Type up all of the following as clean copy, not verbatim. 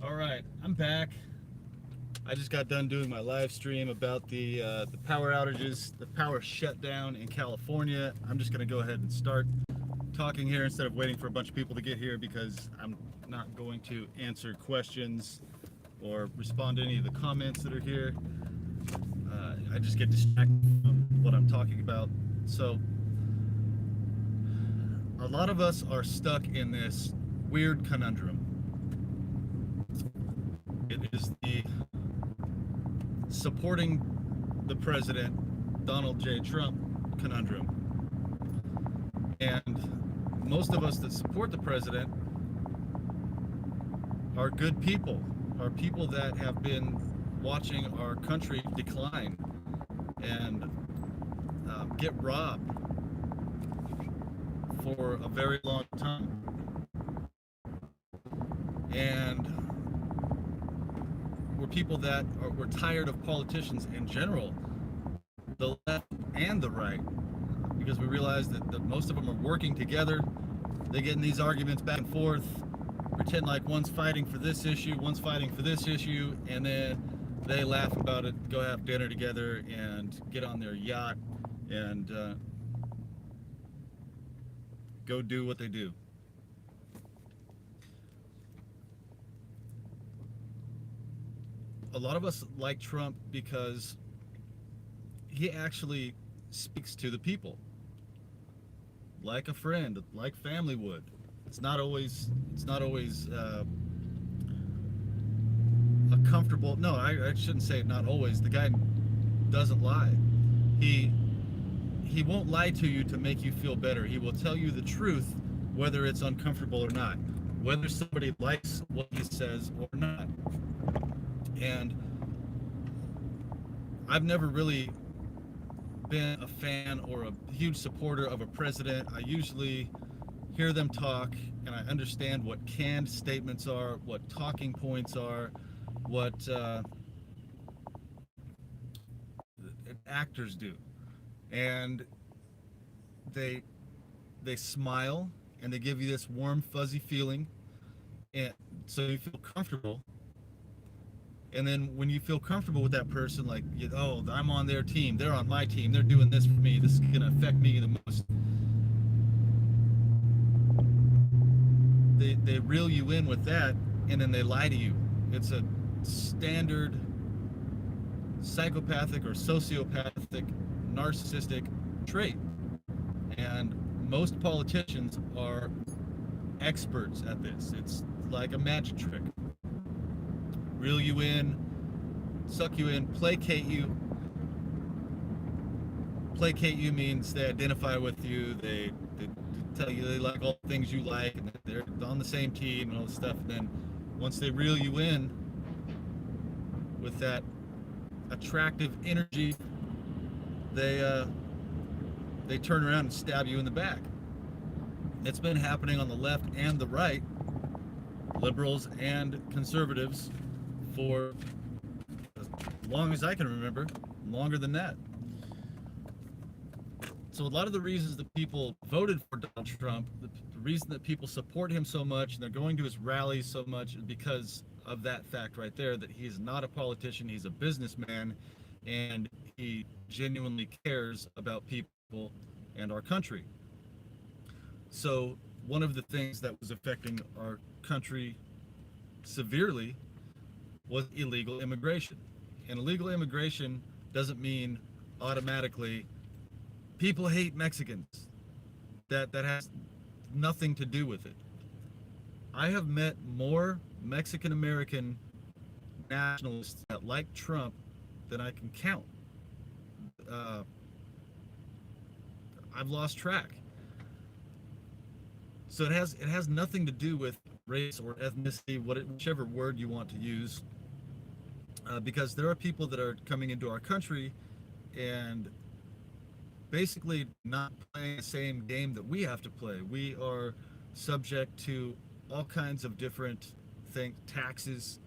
All right, I'm back. I just got done doing my live stream about the power outages, the power shutdown in California. I'm just going to go ahead and start talking here instead of waiting for a bunch of people to get here because I'm not going to answer questions or respond to any of the comments that are here. I just get distracted from what I'm talking about. So, a lot of us are stuck in this weird conundrum. It is the supporting the president, Donald J. Trump conundrum. And most of us that support the president are good people, are people that have been watching our country decline and get robbed for a very long time. And we're people that we're tired of politicians in general, the left and the right, because we realize that most of them are working together. They get in these arguments back and forth, pretend like one's fighting for this issue, one's fighting for this issue, and then they laugh about it, go have dinner together, and get on their yacht and go do what they do. A lot of us like Trump because he actually speaks to the people like a friend, like family would. It's not always a comfortable. No, I shouldn't say not always. The guy doesn't lie. He he won't lie to you to make you feel better. He will tell you the truth, whether it's uncomfortable or not, whether somebody likes what he says or not. And I've never really been a fan or a huge supporter of a president. I usually hear them talk and I understand what canned statements are, what talking points are, what actors do. And they they smile and they give you this warm fuzzy feeling, and so you feel comfortable. And then when you feel comfortable with that person, like, oh, I'm on their team, they're on my team, they're doing this for me, this is going to affect me the most, they reel you in with that, and then they lie to you. It's a standard psychopathic or sociopathic narcissistic trait. And most politicians are experts at this. It's like a magic trick. Reel you in, suck you in, placate you. Placate you means they identify with you, they tell you they like all the things you like, and they're on the same team and all this stuff. And then once they reel you in with that attractive energy, they turn around and stab you in the back. It's been happening on the left and the right, liberals and conservatives, for as long as I can remember, longer than that. So a lot of the reasons that people voted for Donald Trump, the reason that people support him so much and they're going to his rallies so much, is because of that fact right there, that he's not a politician, he's a businessman, and he genuinely cares about people and our country. So one of the things that was affecting our country severely was illegal immigration. And illegal immigration doesn't mean automatically people hate Mexicans. That has nothing to do with it. I have met more Mexican American nationalists that like Trump than I can count. Uh, I've lost track. So it has nothing to do with race or ethnicity, whichever word you want to use, because there are people that are coming into our country and basically not playing the same game that we have to play. We are subject to all kinds of different things, taxes,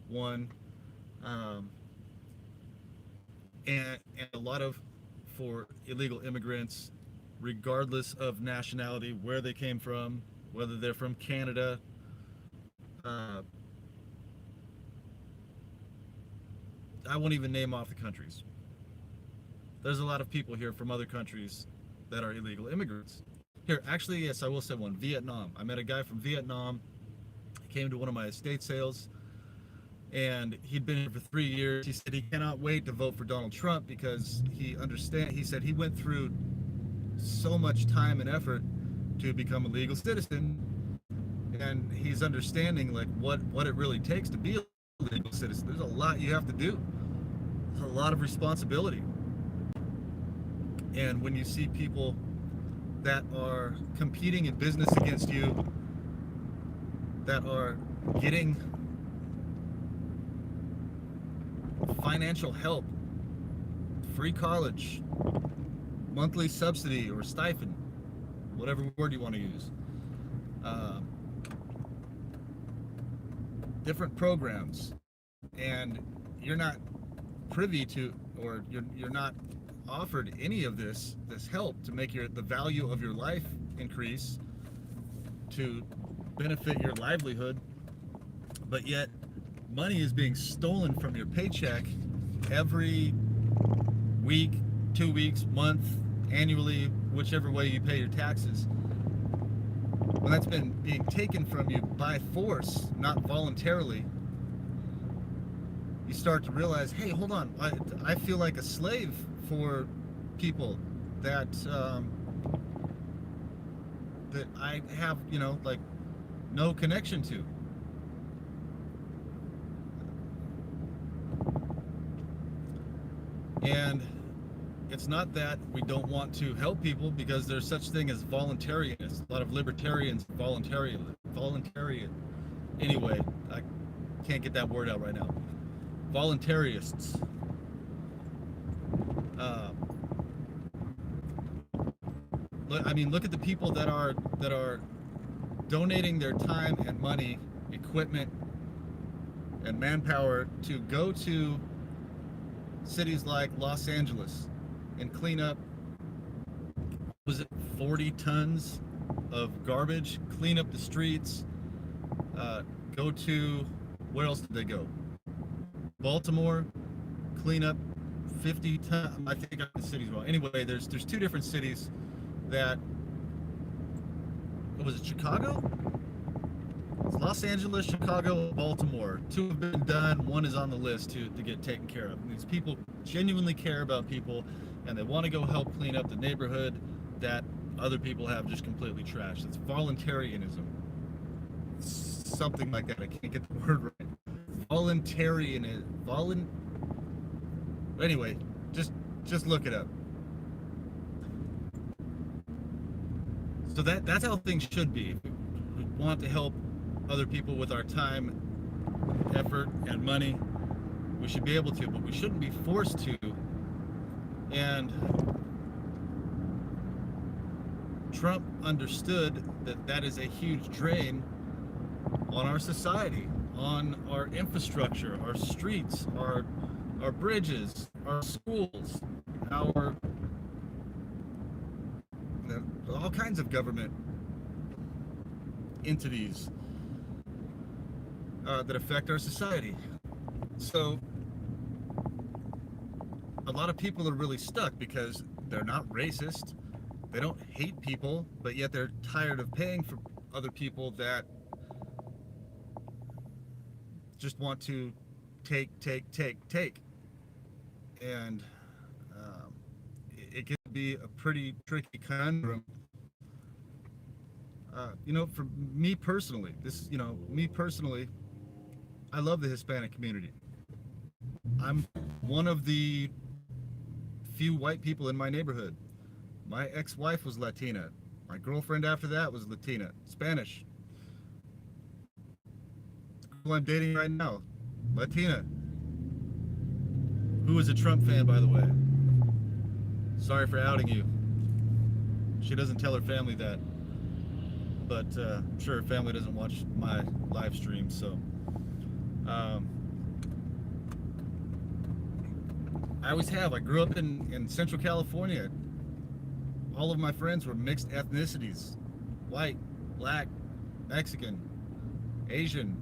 one, um, and a lot of, for illegal immigrants, regardless of nationality, where they came from, whether they're from Canada, uh, I won't even name off the countries. There's a lot of people here from other countries that are illegal immigrants. Here, actually, yes, I will say one. Vietnam. I met a guy from Vietnam. He came to one of my estate sales, and he'd been here for 3 years. He said he cannot wait to vote for Donald Trump because he said he went through so much time and effort to become a legal citizen, and he's understanding like what it really takes to be a legal citizen. There's a lot you have to do. There's a lot of responsibility. And when you see people that are competing in business against you, that are getting financial help, free college, monthly subsidy or stipend, whatever word you want to use, different programs, and you're not privy to, or you're not offered any of this help to make the value of your life increase, to benefit your livelihood, but yet money is being stolen from your paycheck every week, 2 weeks, month, annually, whichever way you pay your taxes. When that's been being taken from you by force, not voluntarily, you start to realize, hey, hold on, I feel like a slave for people that that I have, like no connection to. And it's not that we don't want to help people, because there's such thing as voluntarians. A lot of libertarians, voluntarian. Anyway, I can't get that word out right now. Voluntarists. Look at the people that are donating their time and money, equipment, and manpower to go to cities like Los Angeles and clean up, was it 40 tons of garbage, clean up the streets, go to, where else did they go? Baltimore, clean up 50 tons, I think I got the cities wrong. Anyway, there's 2 different cities that, was it Chicago? It's Los Angeles, Chicago, Baltimore. 2 have been done, 1 is on the list to get taken care of. And these people genuinely care about people, and they want to go help clean up the neighborhood that other people have just completely trashed. It's voluntarianism. Something like that. I can't get the word right. Voluntarianism. Anyway, just look it up. So that's how things should be. We want to help other people with our time, effort, and money. We should be able to, but we shouldn't be forced to. And Trump understood that is a huge drain on our society, on our infrastructure, our streets, our bridges, our schools, our all kinds of government entities that affect our society. So a lot of people are really stuck because they're not racist, they don't hate people, but yet they're tired of paying for other people that just want to take. And it can be a pretty tricky conundrum. For me personally, I love the Hispanic community. I'm one of the few white people in my neighborhood. My ex-wife was Latina. My girlfriend after that was Latina, Spanish. Who I'm dating right now, Latina. Who is a Trump fan, by the way. Sorry for outing you. She doesn't tell her family that, but I'm sure her family doesn't watch my live stream, so I always have. I grew up in Central California. All of my friends were mixed ethnicities: white, black, Mexican, Asian,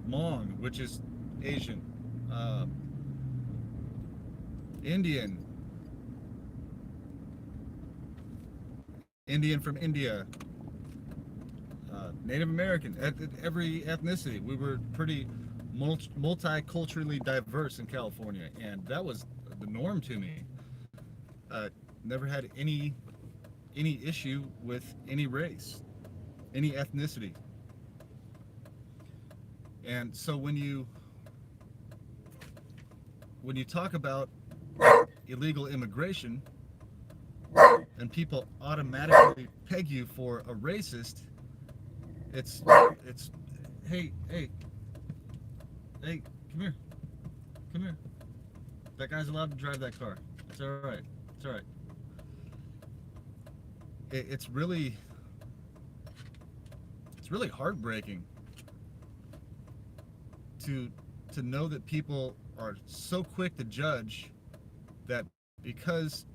Hmong, which is Asian, Indian, Indian from India, Native American, every ethnicity. We were pretty multiculturally diverse in California, and that was the norm to me. Never had any issue with any race, any ethnicity. And so when you talk about illegal immigration and people automatically peg you for a racist, it's hey, come here, come here. That guy's allowed to drive that car. It's all right. It's all right. It's really heartbreaking to know that people are so quick to judge that because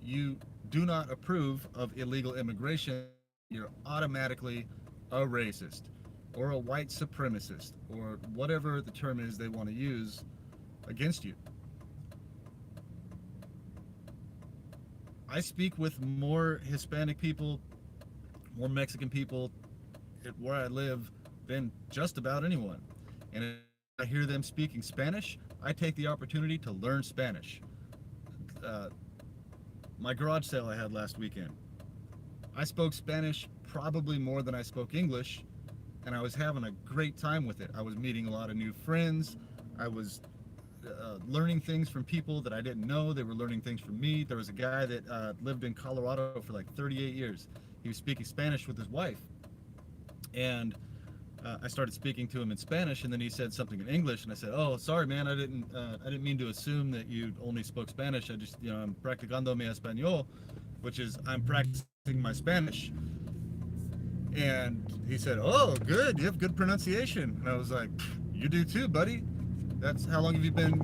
you do not approve of illegal immigration, you're automatically a racist or a white supremacist or whatever the term is they want to use against you. I speak with more Hispanic people, more Mexican people where I live than just about anyone. And if I hear them speaking Spanish, I take the opportunity to learn Spanish. My garage sale I had last weekend, I spoke Spanish probably more than I spoke English, and I was having a great time with it. I was meeting a lot of new friends. I was learning things from people that I didn't know. They were learning things from me. There was a guy that lived in Colorado for like 38 years. He was speaking Spanish with his wife, and I started speaking to him in Spanish, and then he said something in English, and I said, "Oh, sorry, man. I didn't mean to assume that you only spoke Spanish. I just, I'm practicando mi español, which is I'm practicing my Spanish." And he said, "Oh, good. You have good pronunciation." And I was like, "You do too, buddy. That's how long have you been,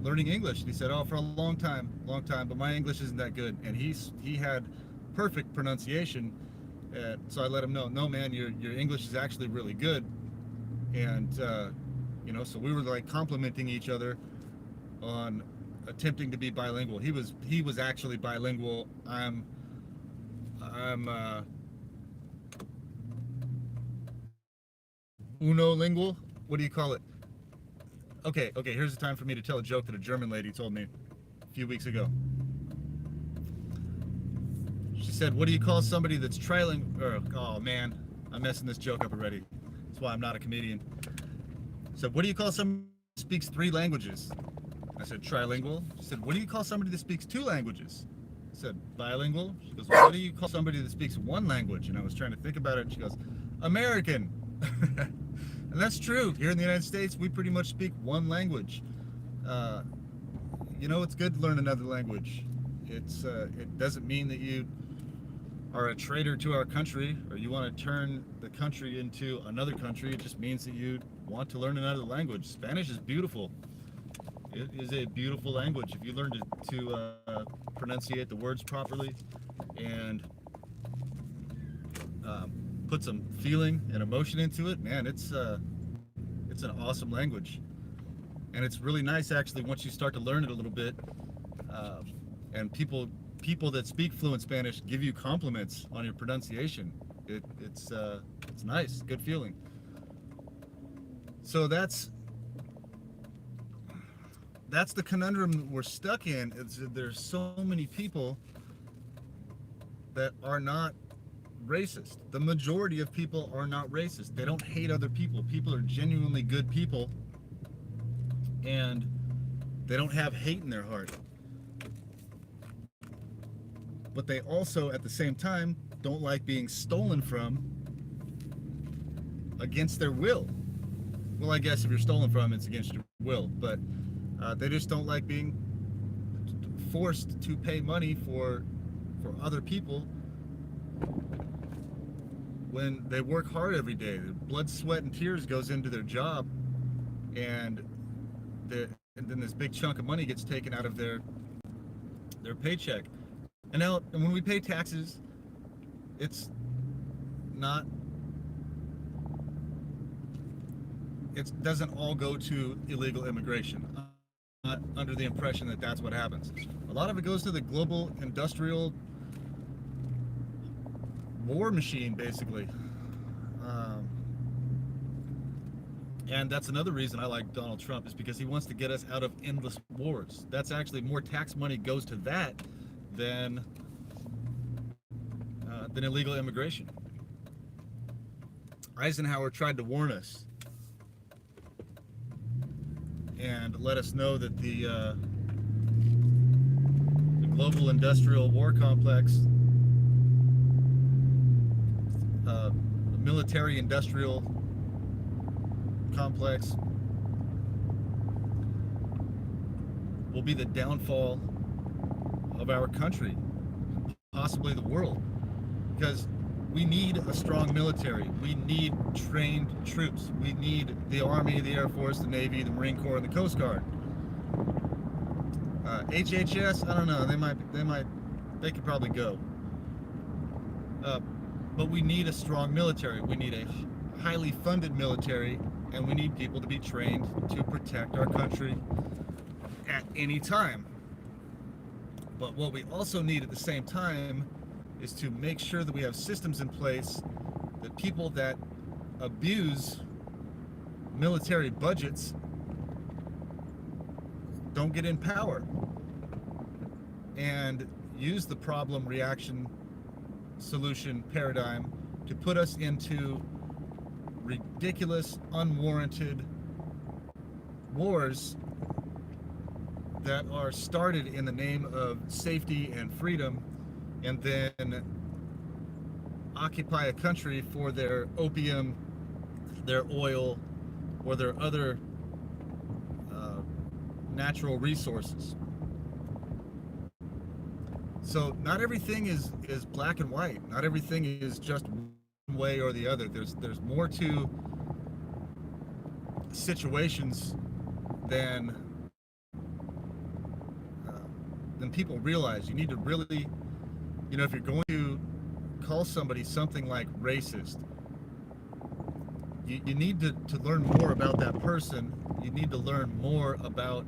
learning English?" And he said, "Oh, for a long time, but my English isn't that good." And he had perfect pronunciation. So I let him know, "No, man, your English is actually really good." And so we were like complimenting each other on attempting to be bilingual. He was actually bilingual. I'm unolingual. What do you call it? Okay, here's the time for me to tell a joke that a German lady told me a few weeks ago. She said, "What do you call somebody that's trilingual?" Oh man, I'm messing this joke up already. That's why I'm not a comedian. So, "What do you call somebody that speaks 3 languages?" I said, "Trilingual." She said, "What do you call somebody that speaks 2 languages?" I said, "Bilingual." She goes, "What do you call somebody that speaks 1 language?" And I was trying to think about it, and she goes, "American." And that's true. Here in the United States, we pretty much speak 1 language. It's good to learn another language. It doesn't mean that you are a traitor to our country or you want to turn the country into another country. It just means that you want to learn another language. Spanish is beautiful. It is a beautiful language. If you learn to pronunciate the words properly and put some feeling and emotion into it, man, it's an awesome language. And it's really nice actually once you start to learn it a little bit, and people that speak fluent Spanish give you compliments on your pronunciation. It's nice, good feeling. So that's the conundrum that we're stuck in. There's so many people that are not racist. The majority of people are not racist. They don't hate other people. People are genuinely good people, and they don't have hate in their heart. But they also, at the same time, don't like being stolen from against their will. Well, I guess if you're stolen from, it's against your will, but they just don't like being forced to pay money for other people when they work hard every day. Their blood, sweat, and tears goes into their job, and then this big chunk of money gets taken out of their paycheck. And when we pay taxes, it doesn't all go to illegal immigration. under the impression that that's what happens. A lot of it goes to the global industrial war machine, basically. Um, and that's another reason I like Donald Trump, is because he wants to get us out of endless wars. That's actually more tax money goes to that than illegal immigration. Eisenhower tried to warn us and let us know that the global industrial war complex, the military industrial complex, will be the downfall of our country, possibly the world, because we need a strong military. We need trained troops. We need the Army, the Air Force, the Navy, the Marine Corps, and the Coast Guard. HHS, I don't know. They could probably go. But we need a strong military. We need a highly funded military, and we need people to be trained to protect our country at any time. But what we also need at the same time is to make sure that we have systems in place that people that abuse military budgets don't get in power and use the problem reaction solution paradigm to put us into ridiculous, unwarranted wars that are started in the name of safety and freedom, and then occupy a country for their opium, their oil, or their other natural resources. So not everything is black and white. Not everything is just one way or the other. There's more to situations than people realize. You need to really, if you're going to call somebody something like racist, you need to learn more about that person. You need to learn more about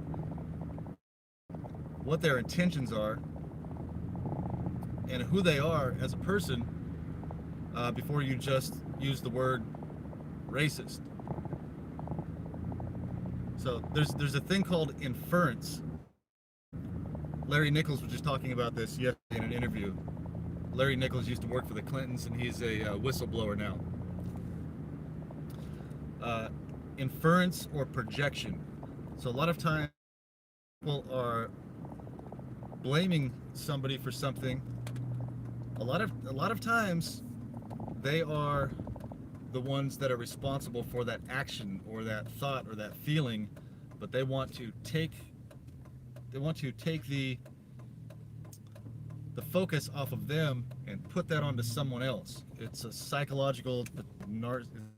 what their intentions are and who they are as a person before you just use the word racist. So there's a thing called inference. Larry Nichols was just talking about this yesterday in an interview. Larry Nichols used to work for the Clintons, and he's a whistleblower now. Inference or projection. So a lot of times people are blaming somebody for something. A lot of times they are the ones that are responsible for that action or that thought or that feeling, but they want to take the focus off of them and put that onto someone else. It's a psychological,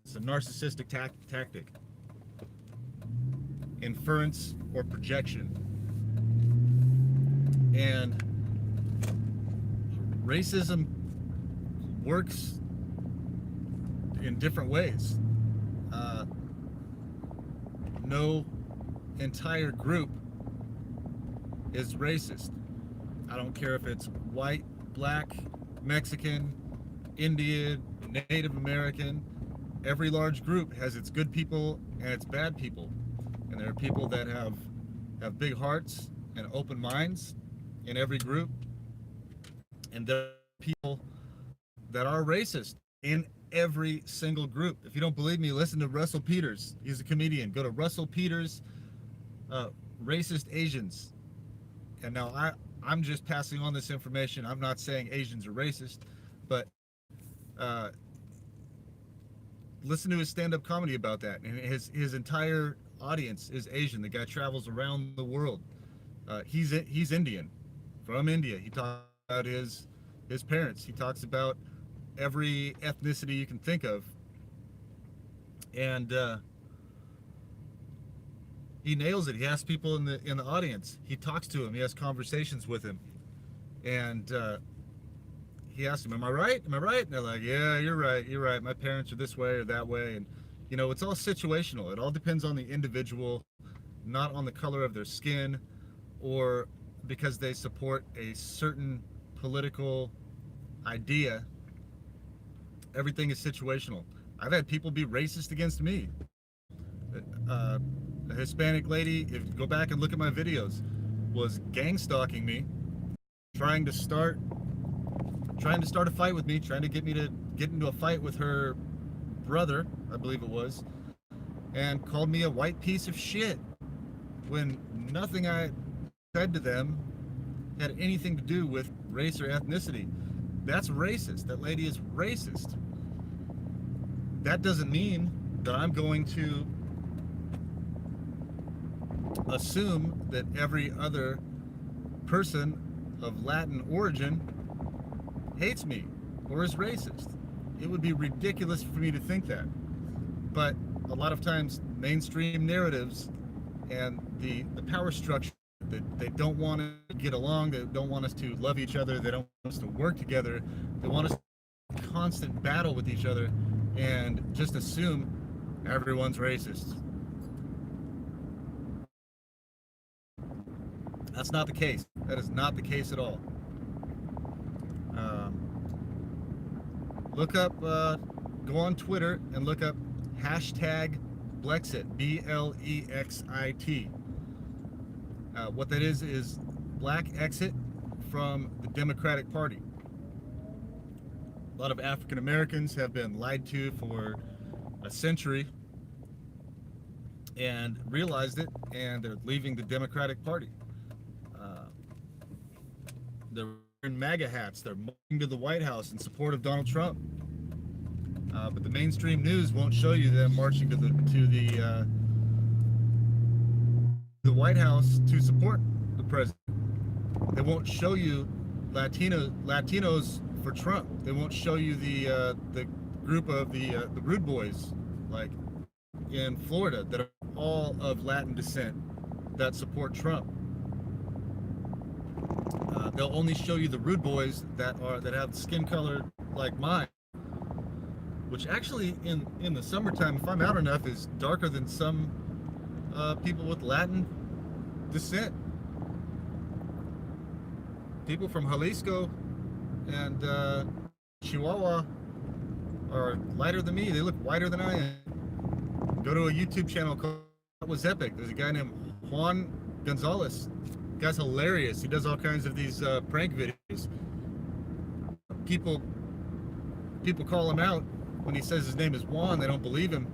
it's a narcissistic tactic. Inference or projection. And racism works in different ways. No entire group is racist. I don't care if it's white, black, Mexican, Indian, Native American. Every large group has its good people and its bad people. And there are people that have big hearts and open minds in every group. And there are people that are racist in every single group. If you don't believe me, listen to Russell Peters. He's a comedian. Go to Russell Peters, Racist Asians. And now I'm just passing on this information. I'm not saying Asians are racist, but listen to his stand-up comedy about that. And his entire audience is Asian. The guy travels around the world. He's Indian, from India. He talks about his parents. He talks about every ethnicity you can think of, and he nails it. He asks people in the audience. He talks to him. He has conversations with him, and he asks them, "Am I right? Am I right?" And they're like, "Yeah, you're right. You're right. My parents are this way or that way." And it's all situational. It all depends on the individual not on the color of their skin or because they support a certain political idea. Everything is situational. I've had people be racist against me. Uh, a Hispanic lady, if you go back and look at my videos, was gang stalking me, trying to start a fight with me, trying to get me to get into a fight with her brother, I believe it was, and called me a white piece of shit when nothing I said to them had anything to do with race or ethnicity. That's racist. That lady is racist. That doesn't mean that I'm going to assume that every other person of Latin origin hates me or is racist. It would be ridiculous for me to think that. But a lot of times mainstream narratives and the power structure, that they don't want to get along, they don't want us to love each other, they don't want us to work together, they want us to constant battle with each other and just assume everyone's racist. That's not the case. That is not the case at all. Look up, go on Twitter and look up hashtag Blexit, Blexit. What that is black exit from the Democratic Party. A lot of African Americans have been lied to for a century and realized it, and they're leaving the Democratic Party. They're wearing MAGA hats. They're marching to the White House in support of Donald Trump. But the mainstream news won't show you them marching to the White House to support the president. They won't show you Latinos for Trump. They won't show you the group of the Rude Boys, like in Florida, that are all of Latin descent that support Trump. They'll only show you the Rude Boys that have skin color like mine, which actually in the summertime, if I'm out enough, is darker than some people with Latin descent. People from Jalisco and Chihuahua are lighter than me. They look whiter than I am. Go to a YouTube channel called That Was Epic. There's a guy named Juan Gonzalez. The guy's hilarious. He does all kinds of these prank videos. People call him out when he says his name is Juan. They don't believe him.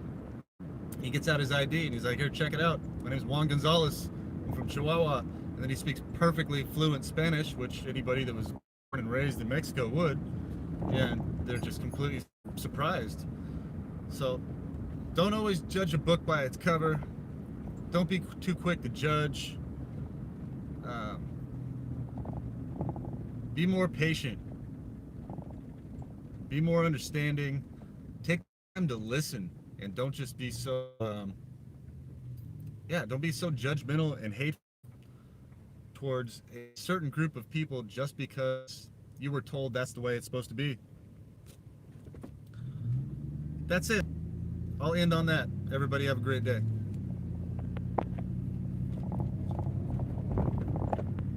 He gets out his ID and he's like, "Here, check it out. My name's Juan Gonzalez. I'm from Chihuahua." And then he speaks perfectly fluent Spanish, which anybody that was born and raised in Mexico would. And they're just completely surprised. So don't always judge a book by its cover. Don't be too quick to judge. Be more patient. Be more understanding. Take time to listen, and don't just be so don't be so judgmental and hateful towards a certain group of people just because you were told that's the way it's supposed to be. That's it. I'll end on that. Everybody have a great day.